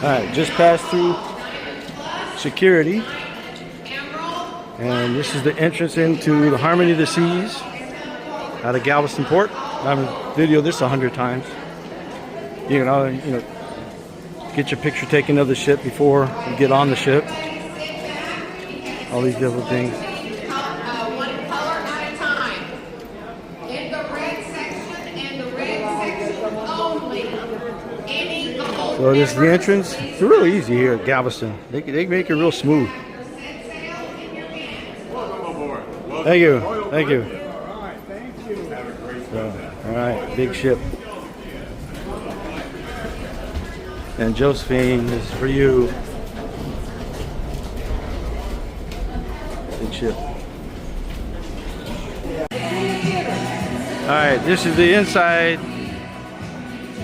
Alright, just passed through security. And this is the entrance into the Harmony of the Seas out of Galveston Port. I've videoed this 100 times. You know, get your picture taken of the ship before you get on the ship. All these different things. One color at a time. In the red section and the red section only. Any gold. So this is the entrance. It's really easy here at Galveston. They make it real smooth. Thank you. Thank you. So, all right, big ship. And Josephine, this is for you. Big ship. All right, this is the inside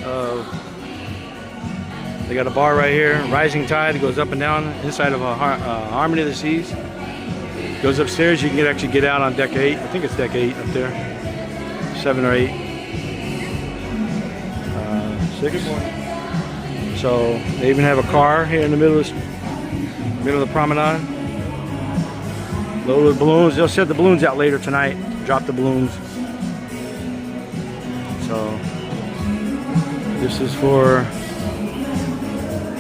of. They got a bar right here. Rising Tide. It goes up and down inside of a Harmony of the Seas. Goes upstairs. You can actually get out on deck 8. I think it's deck 8 up there. 7 or 8. 6. So they even have a car here in the middle of the promenade. Load with balloons. They'll set the balloons out later tonight. Drop the balloons. So this is for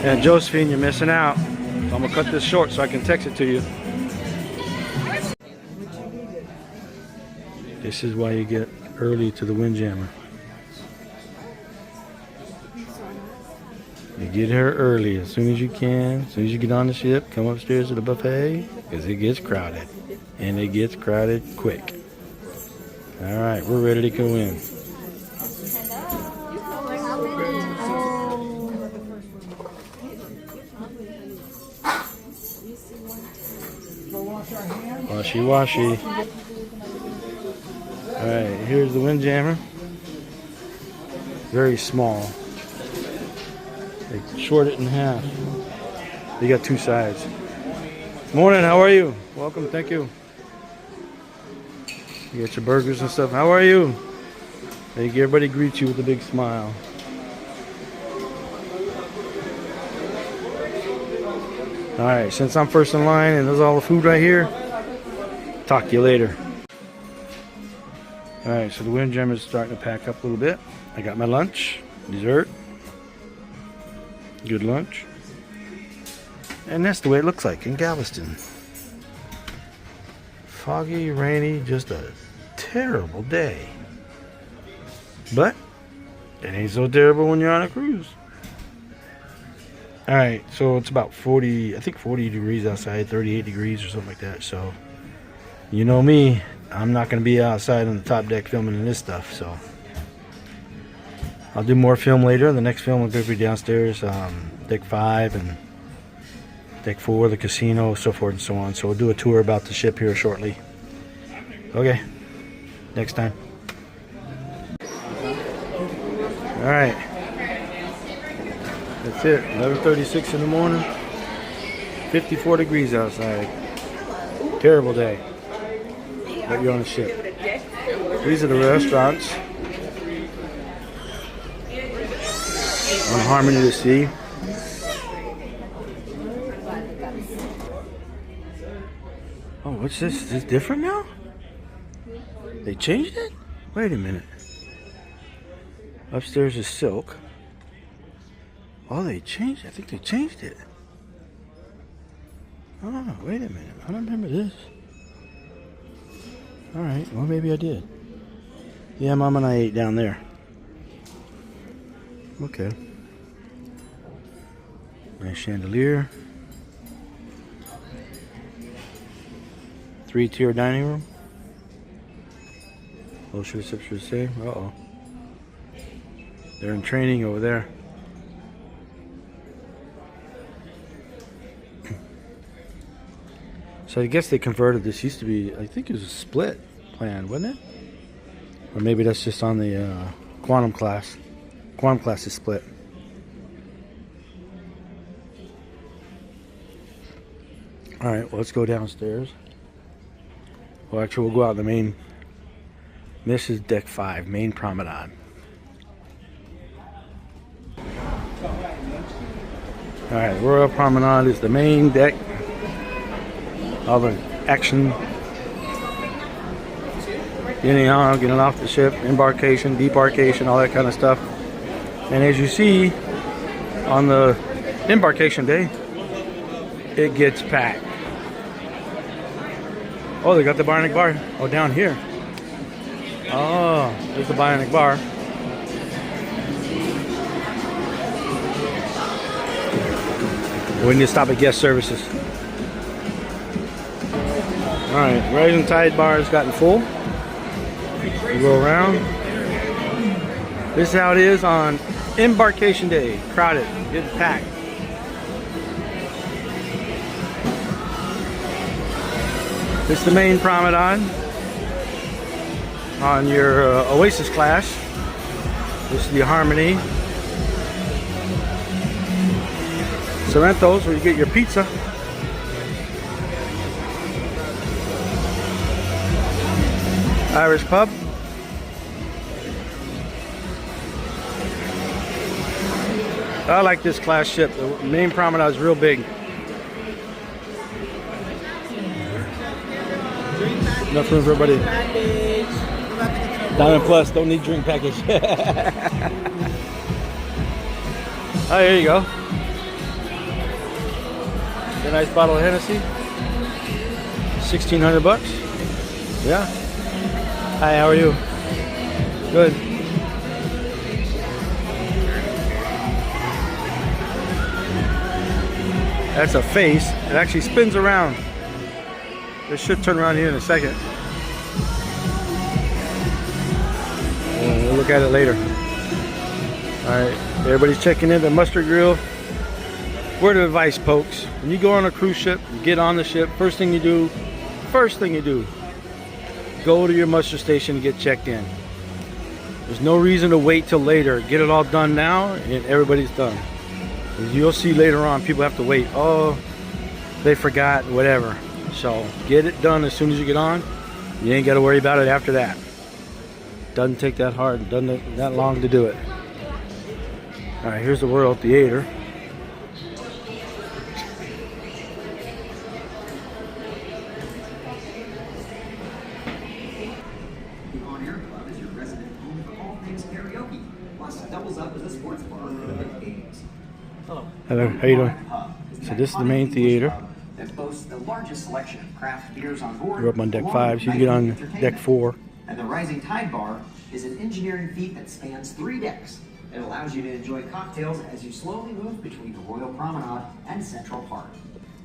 Aunt Josephine. You're missing out. So I'm gonna cut this short so I can text it to you. This is why you get early to the Windjammer. You get here early as soon as you can. As soon as you get on the ship, come upstairs to the buffet because it gets crowded. And it gets crowded quick. All right, we're ready to go in. Washy, washy. All right, here's the Windjammer. Very small. They short it in half. They got 2 sides. Morning, how are you? Welcome, thank you. You got your burgers and stuff. How are you? Everybody greets you with a big smile. All right, since I'm first in line and there's all the food right here, talk to you later. All right, so the Windjammer is starting to pack up a little bit. I got my lunch, dessert, good lunch. And that's the way it looks like in Galveston. Foggy, rainy, just a terrible day. But it ain't so terrible when you're on a cruise. All right, so it's about 40, I think 40 degrees outside, 38 degrees or something like that. So you know me, I'm not going to be outside on the top deck filming in this stuff. So I'll do more film later. The next film will be downstairs, deck 5 and deck 4, the casino, so forth and so on. So we'll do a tour about the ship here shortly. Okay, next time. All right, that's it. 11:36 in the morning. 54 degrees outside. Terrible day. But you're on a ship. These are the restaurants on Harmony of the Sea. Oh, what's this? Is this different now? They changed it? Wait a minute. Upstairs is silk. Oh, they changed it. I think they changed it. Oh, wait a minute. I don't remember this. Alright, well maybe I did. Yeah, Mom and I ate down there. Okay. Nice chandelier. 3-tier dining room. Oh, should have say. Uh-oh. They're in training over there. So I guess they converted this. Used to be, I think it was a split plan, wasn't it? Or maybe that's just on the Quantum class. Quantum class is split. Alright, well, let's go downstairs. Well, actually, we'll go out the main. This is deck 5, main promenade. All right, Royal Promenade is the main deck. All the action. Getting on, getting off the ship, embarkation, debarkation, all that kind of stuff. And as you see, on the embarkation day, it gets packed. Oh, they got the Bionic Bar. Oh, down here. Oh, there's the Bionic Bar. We need to stop at guest services. Alright, Rising Tide Bar has gotten full. We go around. This is how it is on embarkation day. Crowded, getting packed. This is the main promenade on your Oasis class. This is the Harmony. Sorrento's, where you get your pizza. Irish Pub. I like this class ship. The main promenade is real big. Enough room for everybody. Diamond Plus, don't need drink package. Oh, here you go. A nice bottle of Hennessy. 1,600 bucks. Yeah. Hi, how are you? Good. That's a face. It actually spins around. It should turn around here in a second. We'll look at it later. Alright, everybody's checking in the Mustard Grill. Word of advice, folks. When you go on a cruise ship, you get on the ship, first thing you do, go to your muster station and get checked in. There's no reason to wait till later. Get it all done now and everybody's done. You'll see later on people have to wait. Oh, they forgot, whatever. So get it done as soon as you get on. You ain't got to worry about it after that. Doesn't take that hard, doesn't take that long to do it. All right, here's the Royal Theater. Hello, how you doing? So this is the main theater. That boasts the largest selection of craft beers on board. We're up on deck 5, so you can get on deck 4. And the Rising Tide Bar is an engineering feat that spans 3 decks. It allows you to enjoy cocktails as you slowly move between the Royal Promenade and Central Park.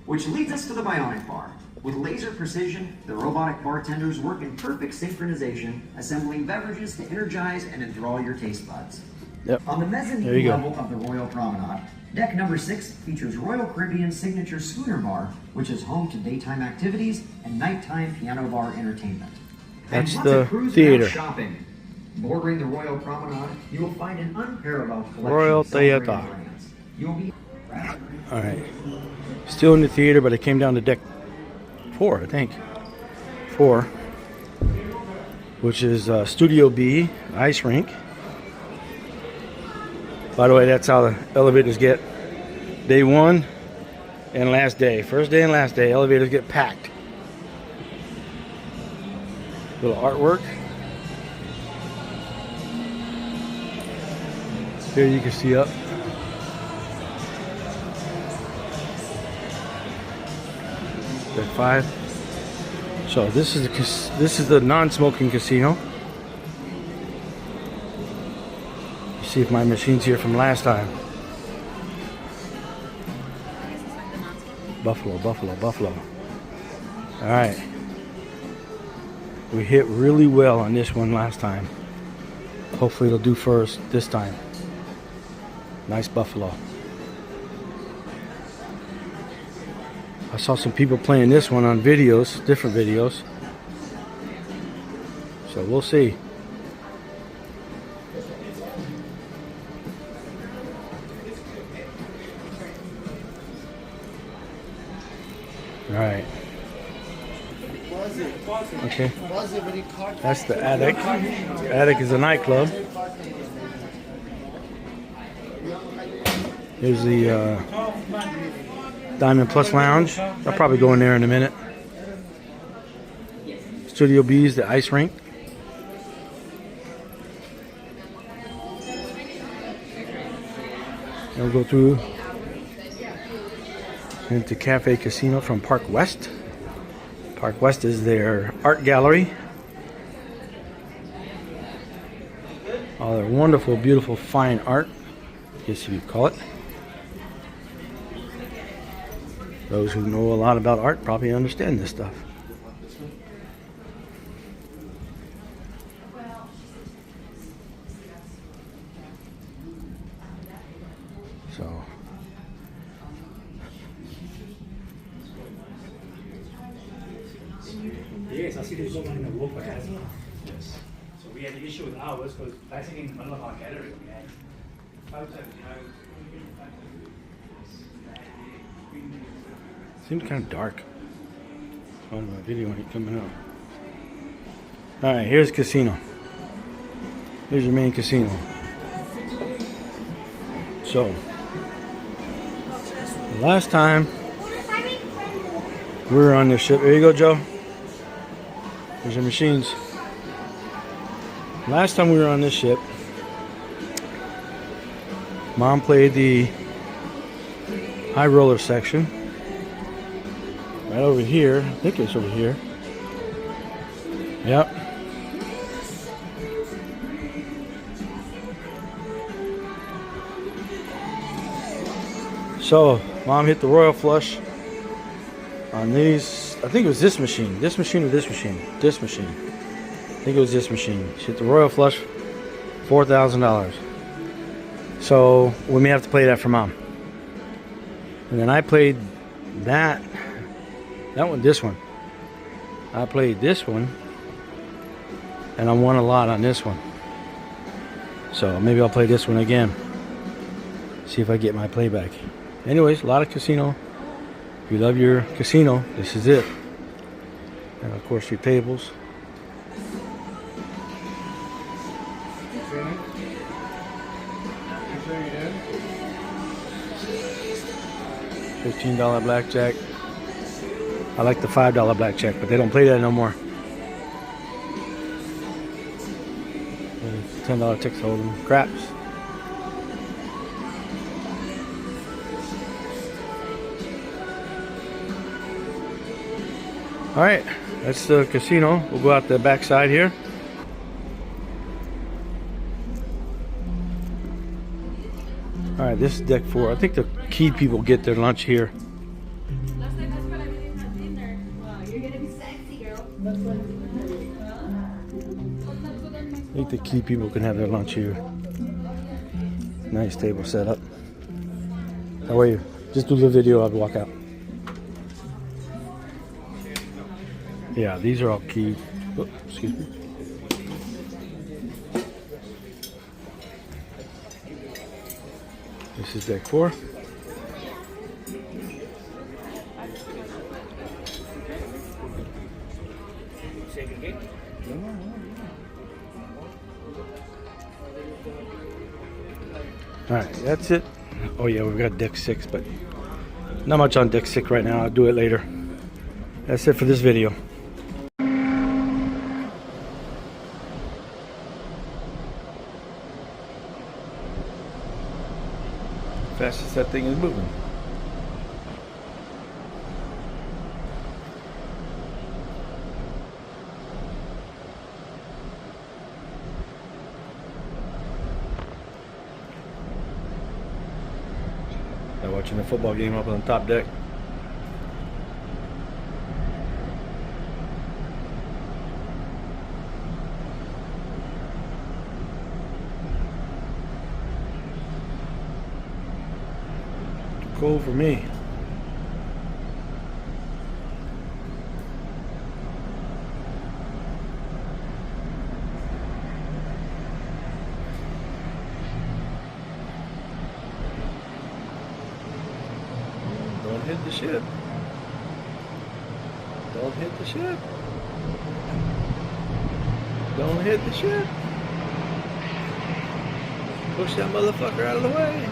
Which leads us to the Bionic Bar. With laser precision, the robotic bartenders work in perfect synchronization, assembling beverages to energize and enthrall your taste buds. Yep. On the mezzanine level of the Royal Promenade, deck number 6 features Royal Caribbean's signature Schooner Bar, which is home to daytime activities and nighttime piano bar entertainment. That's and the cruise theater. Shopping. Bordering the Royal Promenade, you will find an unparalleled collection Royal of celebrated Theater. brands. You'll be All right, still in the theater, but I came down to deck 4, I think. 4, which is Studio B, ice rink. By the way, that's how the elevators get. Day 1 and last day. First day and last day, elevators get packed. Little artwork. Here you can see up. Deck 5. So this is the non-smoking casino. See if my machine's here from last time. Buffalo, Buffalo, Buffalo. All right. We hit really well on this one last time. Hopefully it'll do first this time. Nice Buffalo. I saw some people playing this one on videos, different videos. So we'll see. All right. Okay. That's the Attic. Attic is a nightclub. Here's the Diamond Plus Lounge. I'll probably go in there in a minute. Studio B's, the ice rink. And we'll go through into Cafe Casino from Park West. Park West is their art gallery. All their wonderful, beautiful, fine art, I guess you could call it. Those who know a lot about art probably understand this stuff. So, yes, I see there's one in the walkway. Yes. So we had an issue with ours because basically in the middle of our gallery we had photos, seems kind of dark on my video ain't coming up. Alright, here's casino. Here's your main casino. So, last time we were on this ship. There you go, Joe. There's your machines. Last time we were on this ship, Mom played the high roller section. Right over here. I think it's over here. Yep. So, Mom hit the royal flush on these. I think it was this machine. This machine or this machine? This machine. I think it was this machine. She hit the royal flush, $4,000. So, we may have to play that for Mom. And then I played that one, this one. I played this one, and I won a lot on this one. So maybe I'll play this one again. See if I get my playback. Anyways, a lot of casino. If you love your casino, this is it. And of course your tables. $15 blackjack. I like the $5 blackjack, but they don't play that no more. $10 tickets hold'em. Craps. Alright, that's the casino. We'll go out the back side here. Alright, this is deck 4. I think the key people get their lunch here. I think the key people can have their lunch here. Nice table set up. That way, just do the video, I'd walk out. Yeah, these are all key. Oh, excuse me. This is deck 4. Alright, that's it. Oh yeah, we've got deck 6, but not much on deck 6 right now. I'll do it later. That's it for this video. Fastest that thing is moving. They're watching the football game up on the top deck. Cool for me. Don't hit the ship. Don't hit the ship. Don't hit the ship. Push that motherfucker out of the way.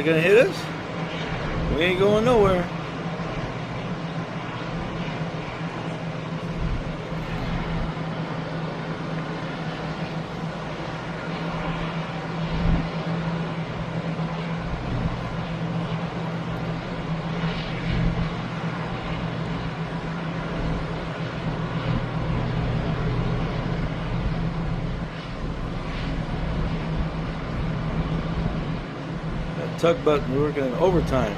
They're gonna hit us? We ain't going nowhere. Tugboat working in overtime.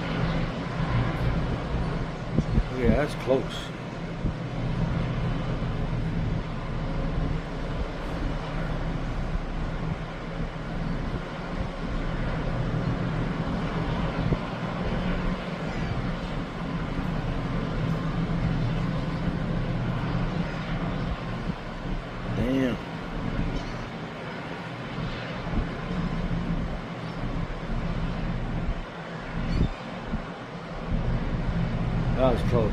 Yeah, that's close. Damn. That was close.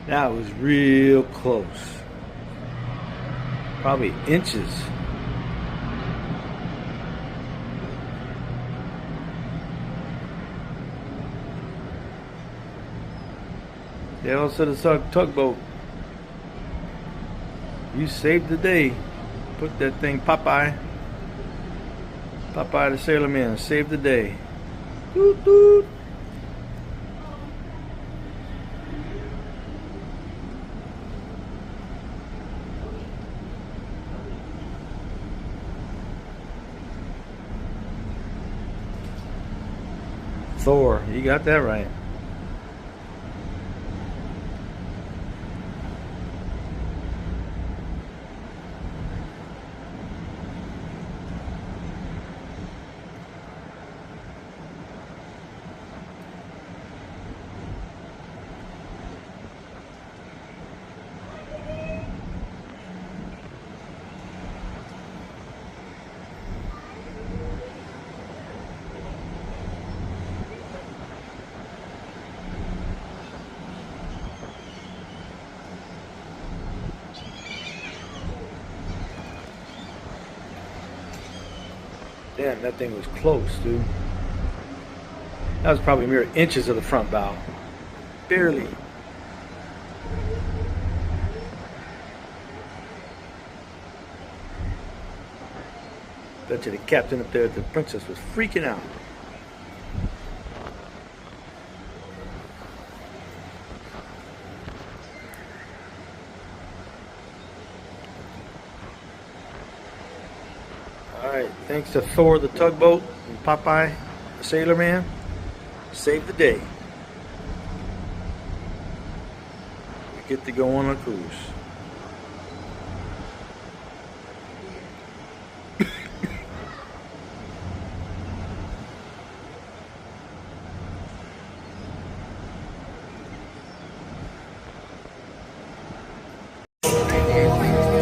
That was real close. Probably inches. They all said it's a tugboat. You saved the day. Put that thing Popeye. Popeye the Sailor Man saved the day. Doot doot. Thor, you got that right. Damn, that thing was close, dude. That was probably mere inches of the front bow. Barely. Bet you the captain up there at the Princess was freaking out. Alright, thanks to Thor the tugboat and Popeye the Sailor Man, saved the day. We get to go on a cruise.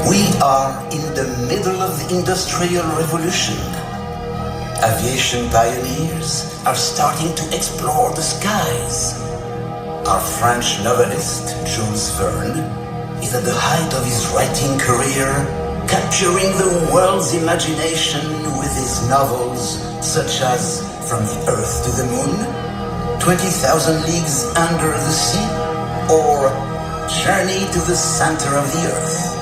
We are in the middle of the Industrial Revolution. Aviation pioneers are starting to explore the skies. Our French novelist, Jules Verne, is at the height of his writing career, capturing the world's imagination with his novels such as From the Earth to the Moon, 20,000 Leagues Under the Sea, or Journey to the Center of the Earth.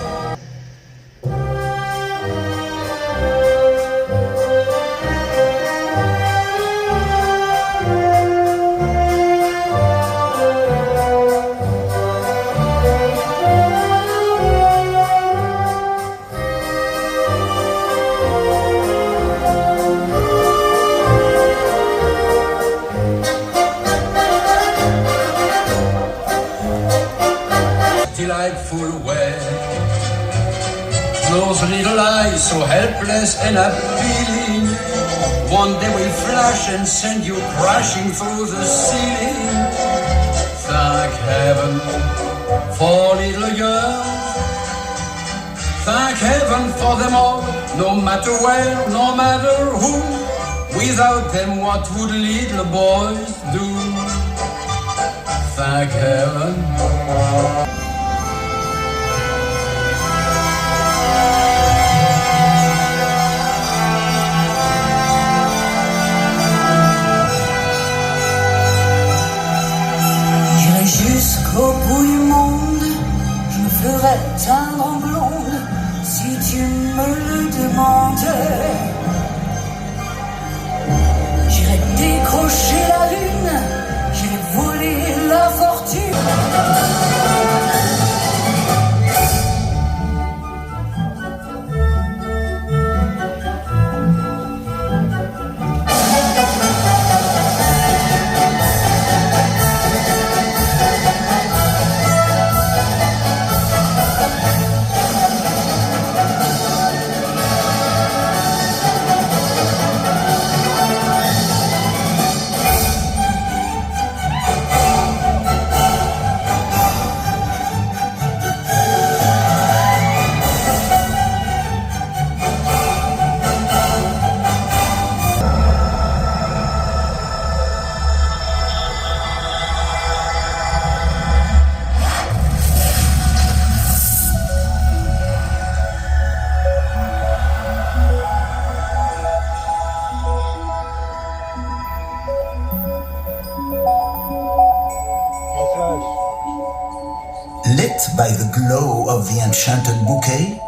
Delightful way. Those little eyes so helpless and appealing, one day will flash and send you crashing through the ceiling. Thank heaven for little girls. Thank heaven for them all, no matter where, no matter who. Without them, what would little boys do? Thank heaven. Jusqu'au bout du monde, je me ferais teindre en blonde si tu me le demandais. J'irais décrocher la lune, j'irais voler la fortune. Lit by the glow of the enchanted bouquet,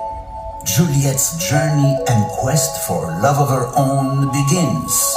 Juliet's journey and quest for love of her own begins.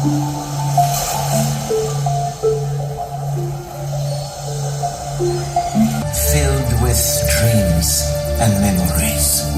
Filled with dreams and memories.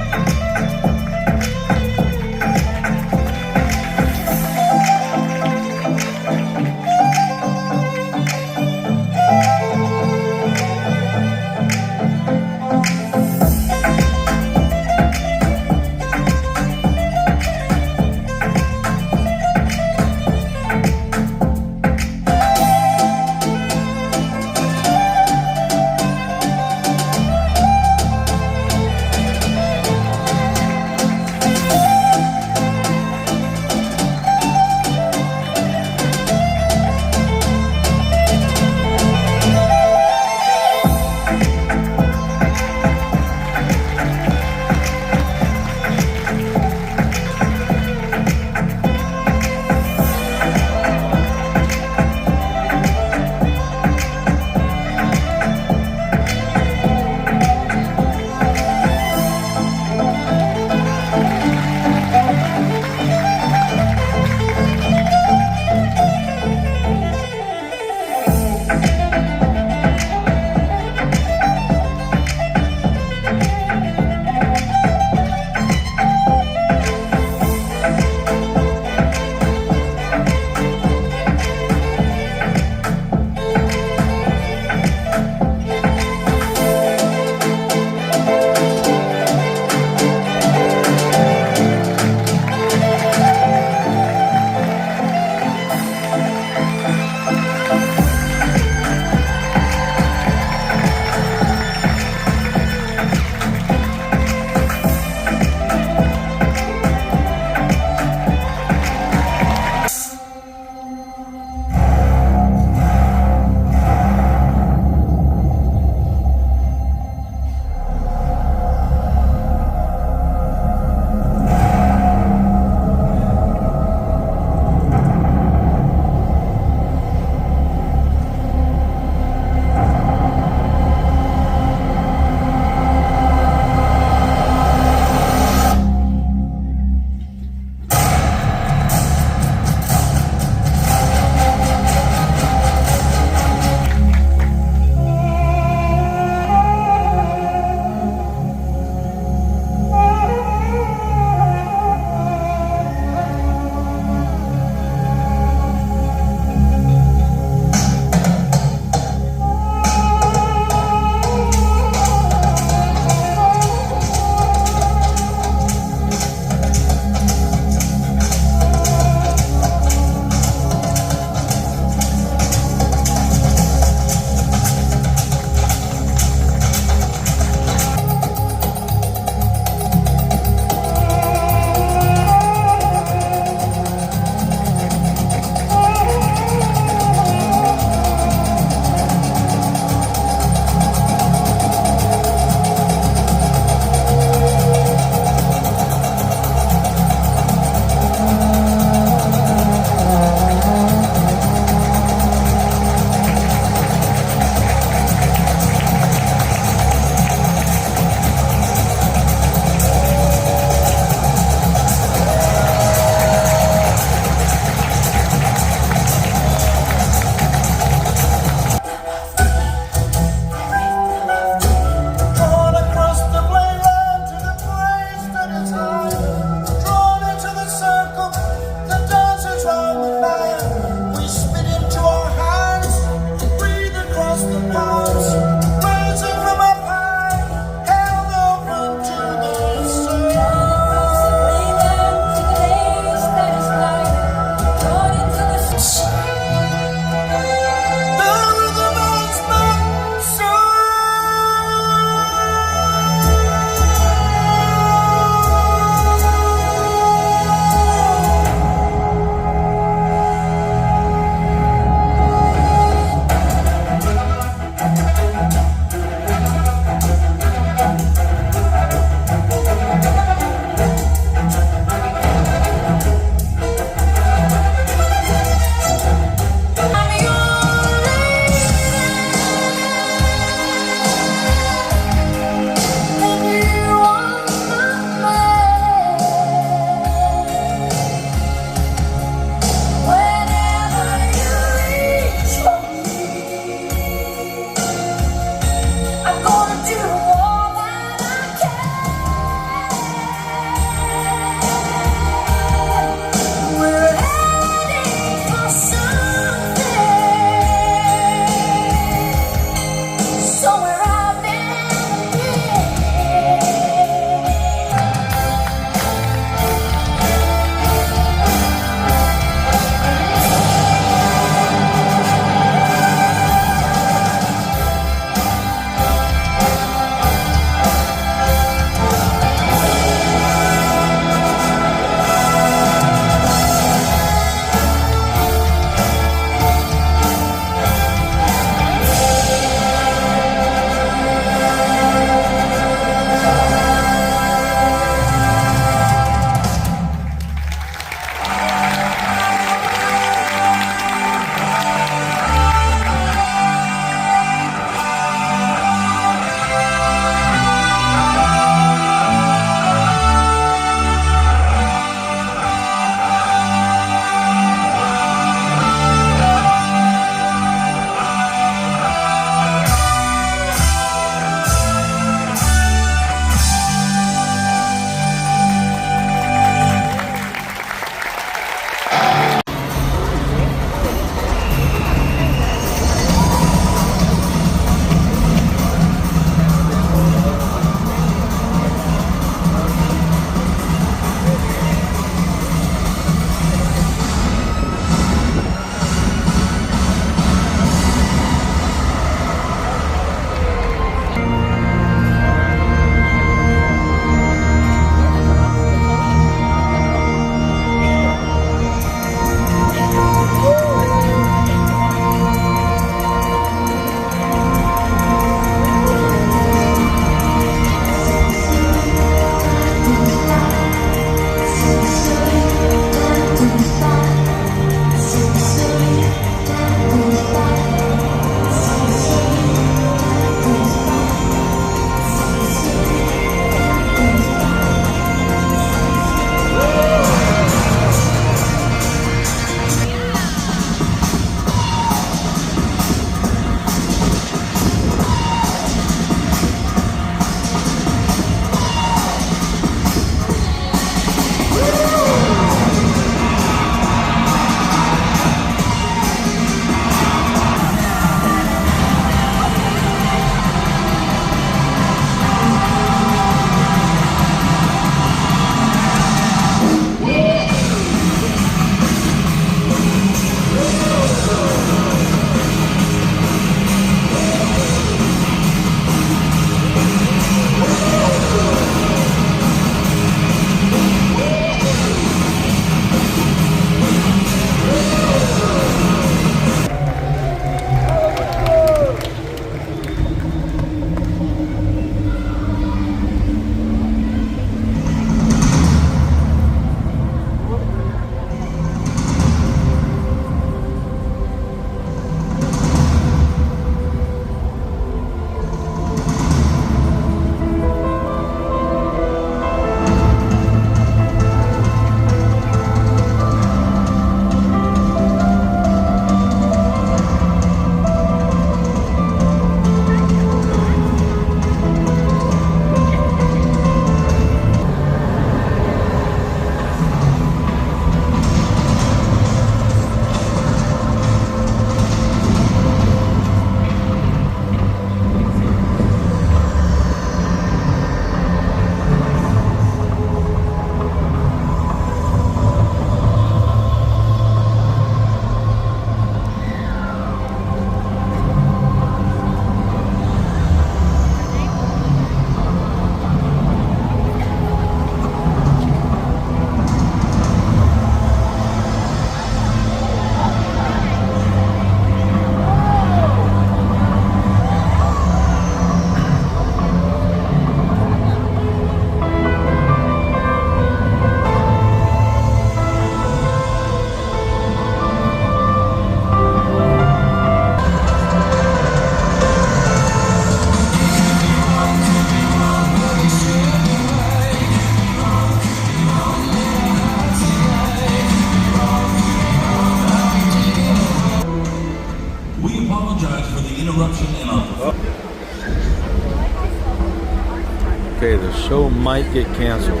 Okay, the show might get canceled.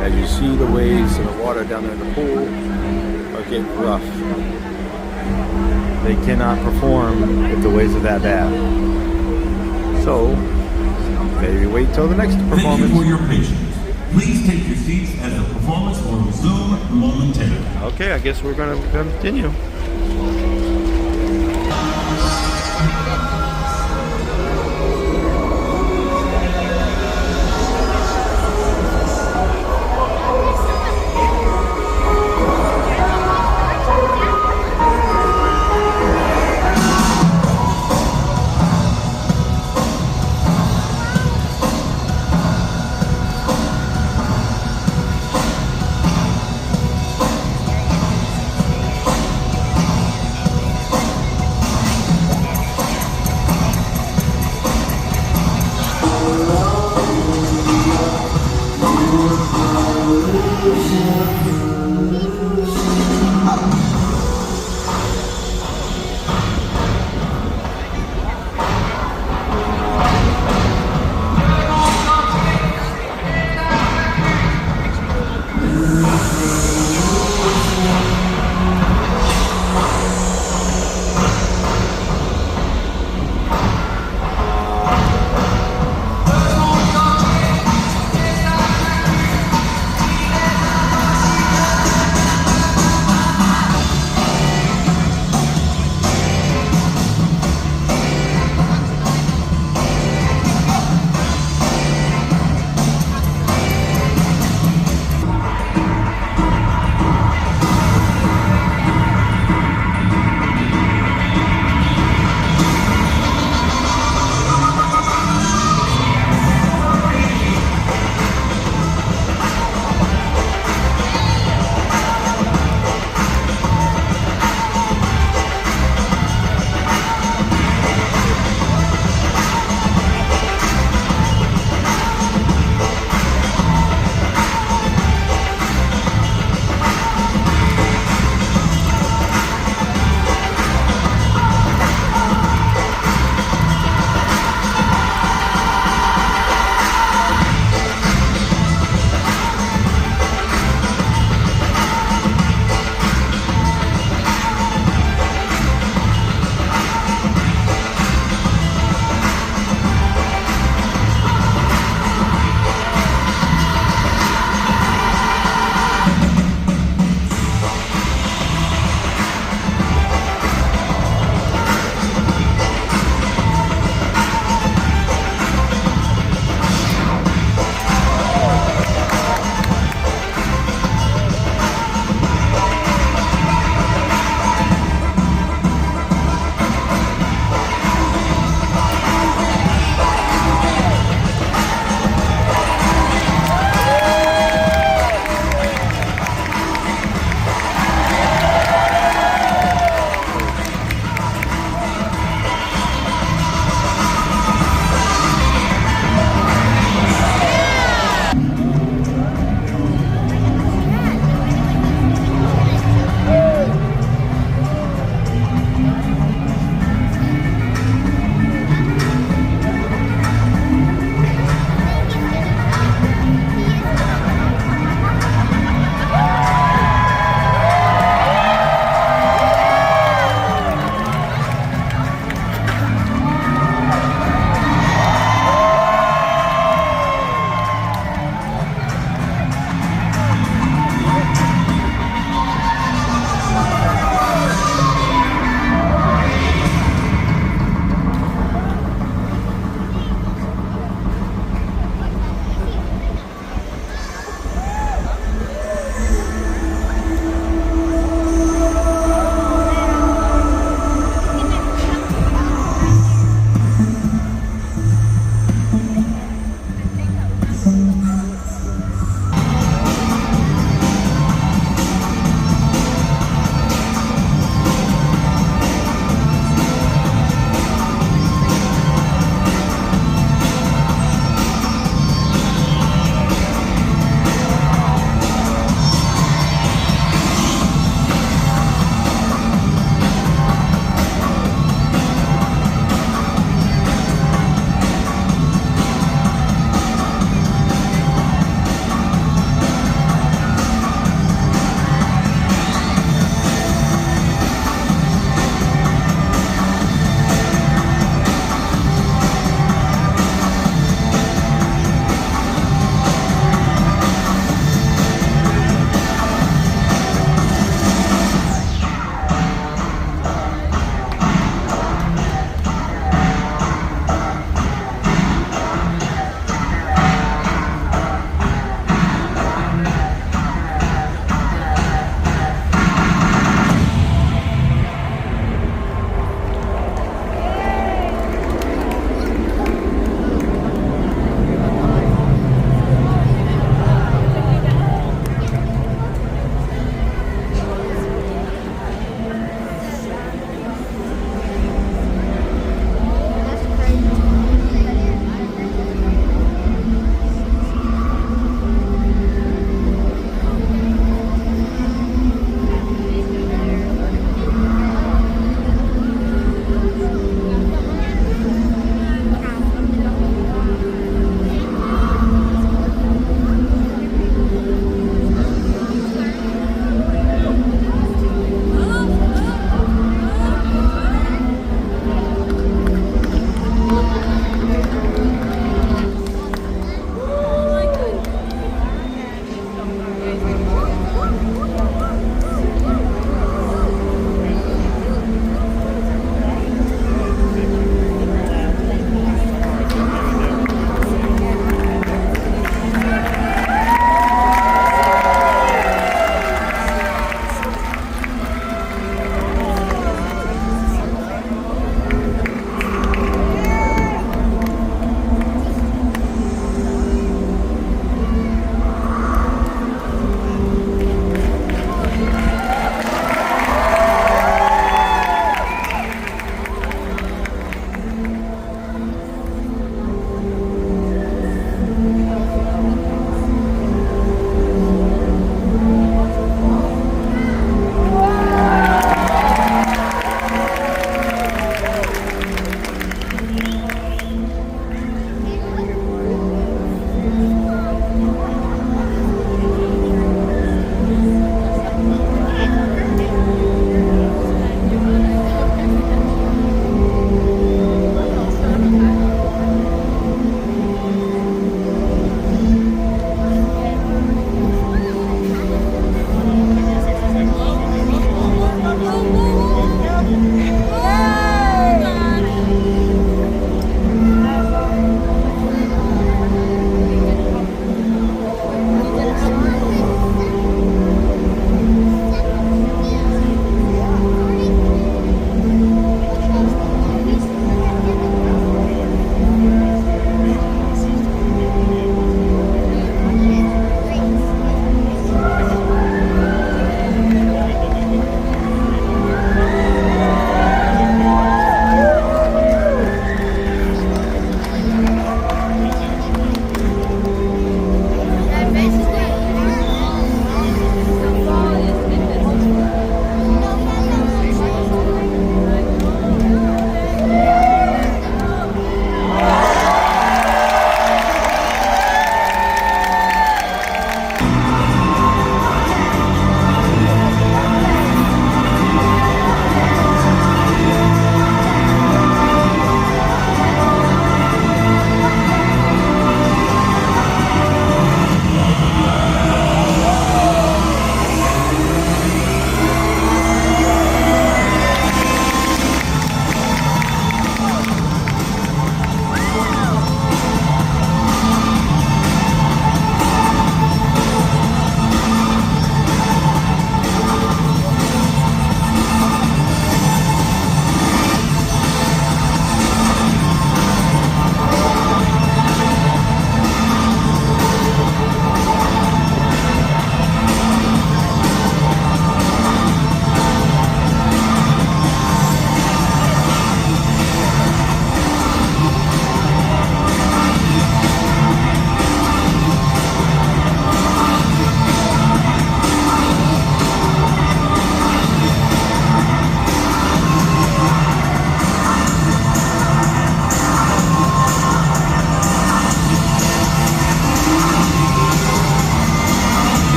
As you see, the waves and the water down there in the pool are getting rough. They cannot perform if the waves are that bad. So, maybe wait till the next performance. Thank you for your patience. Please take your seats as the performance will resume momentarily. Okay, I guess we're going to continue.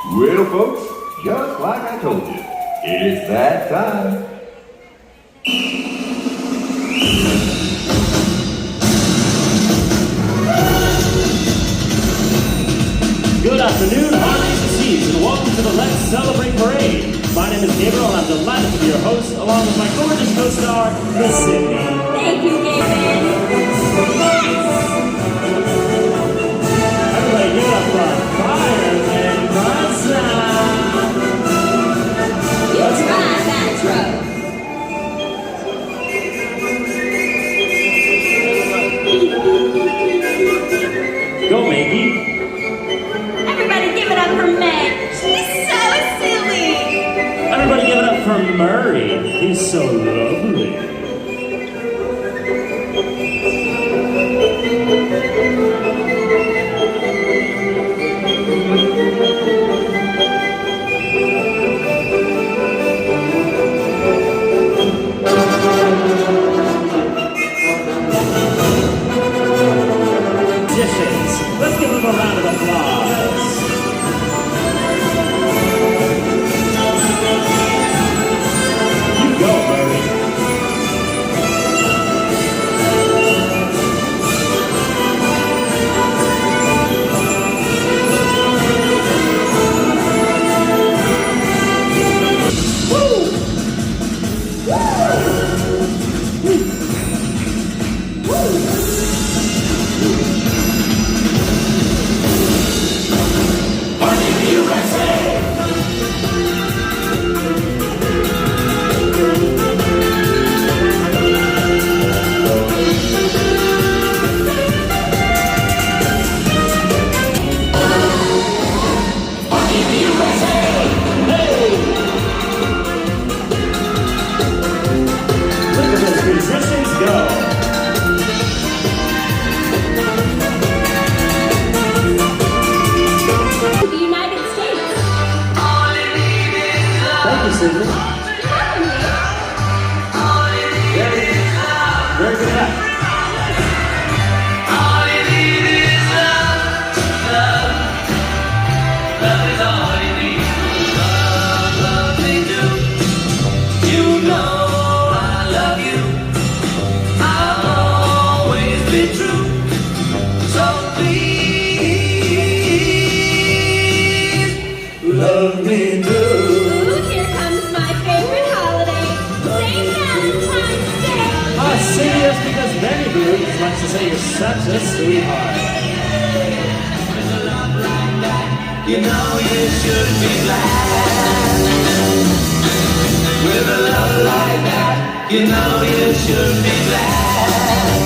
Well, folks, just like I told you, it's that time. Good afternoon, harmonies and seas, and welcome to the Let's Celebrate Parade. My name is Gabriel, and I'm delighted to be your host, along with my gorgeous co-star, Miss Sydney. Thank you, Gabriel. Everybody give it up for Fireman Bronson. You drive that truck. Go, Maggie. Everybody give it up for Meg. She's so silly. Everybody give it up for Murray. He's so lovely. Musicians, let's give them a round of applause. You go, Murray. Look at those musicians go. The United States. Thank you, Susan. Very good job. Love me do. Ooh, here comes my favorite holiday. St. Valentine's Day. Ah, serious because Benny Blue just likes to say you're such a sweetheart. You know you should be glad. With a love like that, you know you should be glad.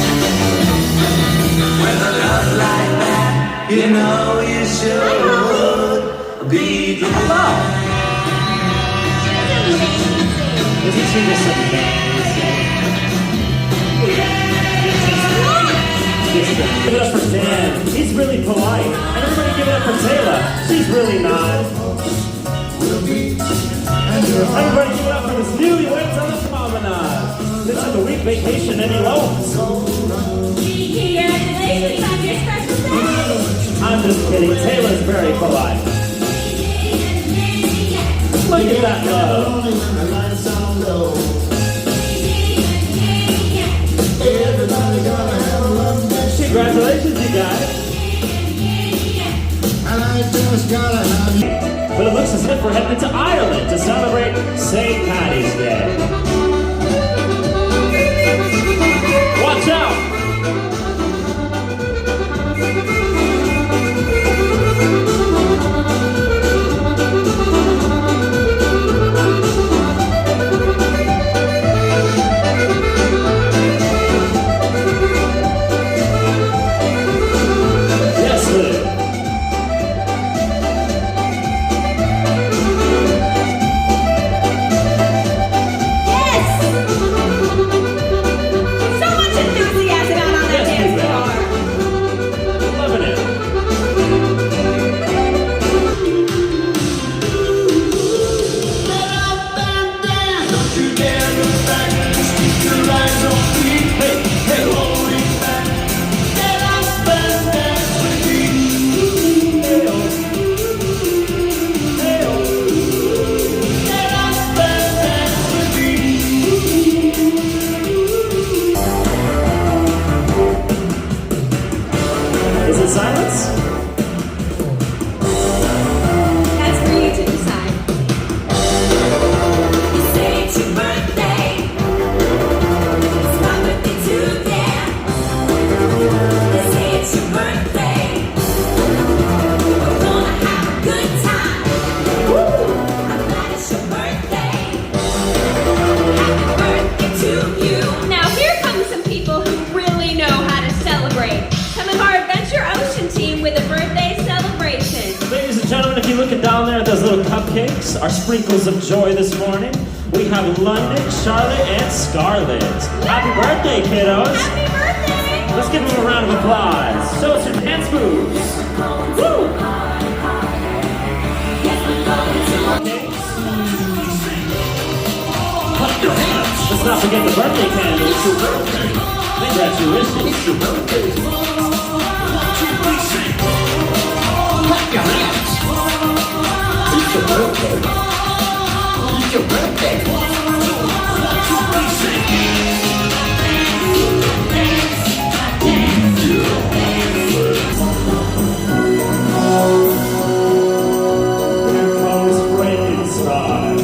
With a love like that, you know you should be glad. Hello. Amazing. Isn't she just amazing? Give it up for Dan. He's really polite. And everybody give it up for Taylor. She's really not. Everybody give it up for this newlyweds on the promenade. This is the week vacation and elopes. Congratulations on your special day. I'm just kidding. Taylor's very polite. Look at that love. Congratulations, you guys. But it looks as if we're headed to Ireland to celebrate St. Paddy's Day. Watch out! Yes, Lou. those little cupcakes are sprinkles of joy this morning. We have London, Charlotte, and Scarlett. Happy birthday, kiddos! Happy birthday! Let's give them a round of applause. Show us your dance moves. Woo! Clap your hands. Let's not forget the birthday candle. It's your birthday. Congratulations. It's your birthday. Clap your hands. It's your birthday. It's your birthday. Here comes Frankenstein.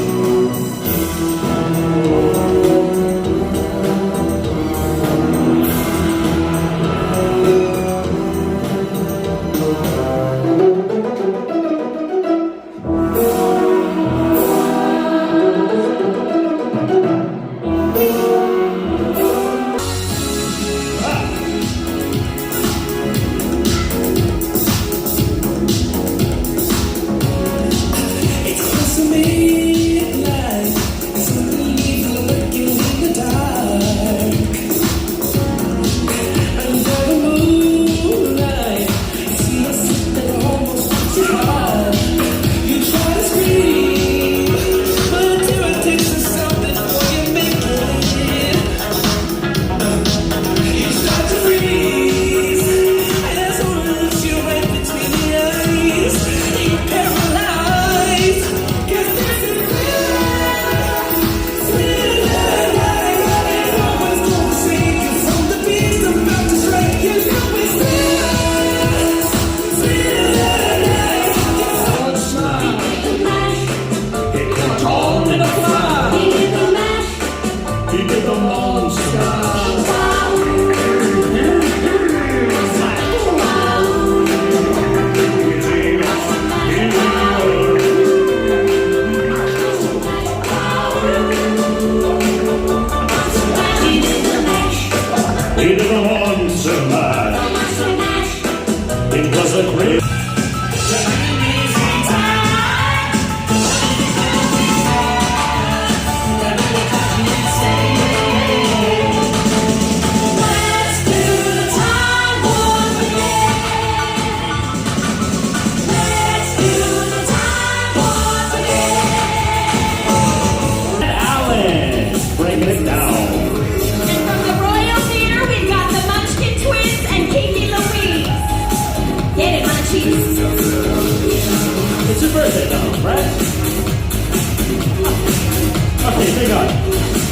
It's your birthday now, right? Okay, hang on.